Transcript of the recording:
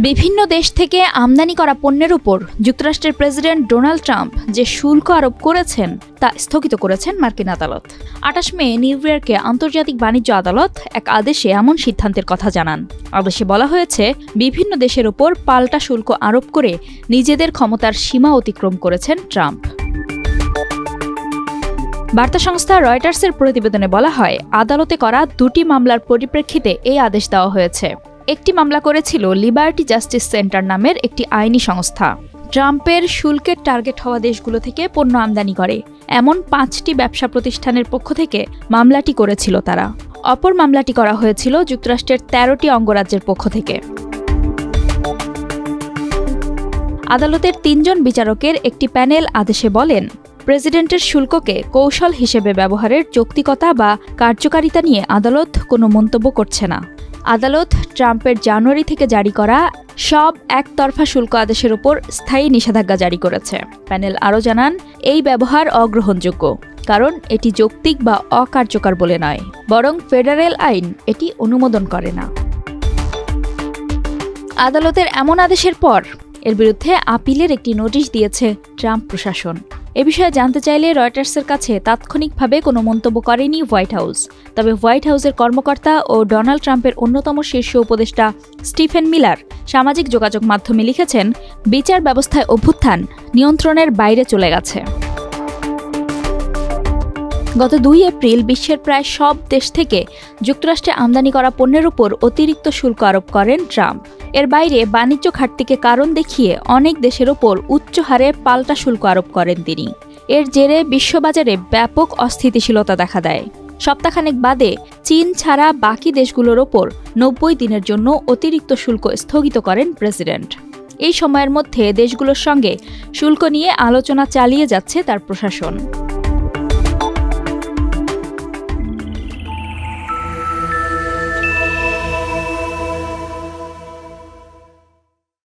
বিভিন্ন দেশ থেকে আমদানি করা পণ্যের উপর যুক্তরাষ্ট্রের প্রেসিডেন্ট ডোনাল্ড ট্রাম্প যে শুল্ক আরোপ করেছেন তা স্থগিত করেছেন মার্কিন আদালত। ২৮ মে নিউ ইয়র্কে আন্তর্জাতিক বাণিজ্য আদালত এক আদেশে এমন সিদ্ধান্তের কথা জানান। আদেশে বলা হয়েছে, বিভিন্ন দেশের উপর পাল্টা শুল্ক আরোপ করে নিজেদের ক্ষমতার সীমা অতিক্রম করেছেন ট্রাম্প। বার্তা সংস্থা রয়টার্সের প্রতিবেদনে বলা হয়, আদালতে করা দুটি মামলার পরিপ্রেক্ষিতে এই আদেশ দেওয়া হয়েছে। একটি মামলা করেছিল লিবার্টি জাস্টিস সেন্টার নামের একটি আইনি সংস্থা। ট্রাম্পের শুল্কের টার্গেট হওয়া দেশগুলো থেকে পণ্য আমদানি করে এমন ৫টি ব্যবসা প্রতিষ্ঠানের পক্ষ থেকে মামলাটি করেছিল তারা। অপর মামলাটি করা হয়েছিল যুক্তরাষ্ট্রের ১৩টি অঙ্গরাজ্যের পক্ষ থেকে। আদালতের ৩ জন বিচারকের একটি প্যানেল আদেশে বলেন, প্রেসিডেন্টের শুল্ককে কৌশল হিসেবে ব্যবহারের যৌক্তিকতা বা কার্যকারিতা নিয়ে আদালত কোনো মন্তব্য করছে না। আদালত ট্রাম্পের জানুয়ারি থেকে জারি করা সব একতরফা শুল্ক আদেশের উপর স্থায়ী নিষেধাজ্ঞা জারি করেছে। প্যানেল আরও জানান, এই ব্যবহার অগ্রহণযোগ্য, কারণ এটি যৌক্তিক বা অকার্যকর বলে নয়, বরং ফেডারেল আইন এটি অনুমোদন করে না। আদালতের এমন আদেশের পর এর বিরুদ্ধে আপিলের একটি নোটিশ দিয়েছে ট্রাম্প প্রশাসন। এ বিষয়ে জানতে চাইলে রয়টার্সের কাছে তাৎক্ষণিকভাবে কোনো মন্তব্য করেনি হোয়াইট হাউস। তবে হোয়াইট হাউসের কর্মকর্তা ও ডোনাল্ড ট্রাম্পের অন্যতম শীর্ষ উপদেষ্টা স্টিফেন মিলার সামাজিক যোগাযোগ মাধ্যমে লিখেছেন, বিচার ব্যবস্থায় অভ্যুত্থান নিয়ন্ত্রণের বাইরে চলে গেছে। গত ২ এপ্রিল বিশ্বের প্রায় সব দেশ থেকে যুক্তরাষ্ট্রে আমদানি করা পণ্যের উপর অতিরিক্ত শুল্ক আরোপ করেন ট্রাম্প। এর বাইরে বাণিজ্য ঘাটতিকে কারণ দেখিয়ে অনেক দেশের ওপর উচ্চ হারে পাল্টা শুল্ক আরোপ করেন তিনি। এর জেরে বিশ্ববাজারে ব্যাপক অস্থিতিশীলতা দেখা দেয়। সপ্তাহখানেক বাদে চীন ছাড়া বাকি দেশগুলোর ওপর ৯০ দিনের জন্য অতিরিক্ত শুল্ক স্থগিত করেন প্রেসিডেন্ট। এই সময়ের মধ্যে দেশগুলোর সঙ্গে শুল্ক নিয়ে আলোচনা চালিয়ে যাচ্ছে তার প্রশাসন।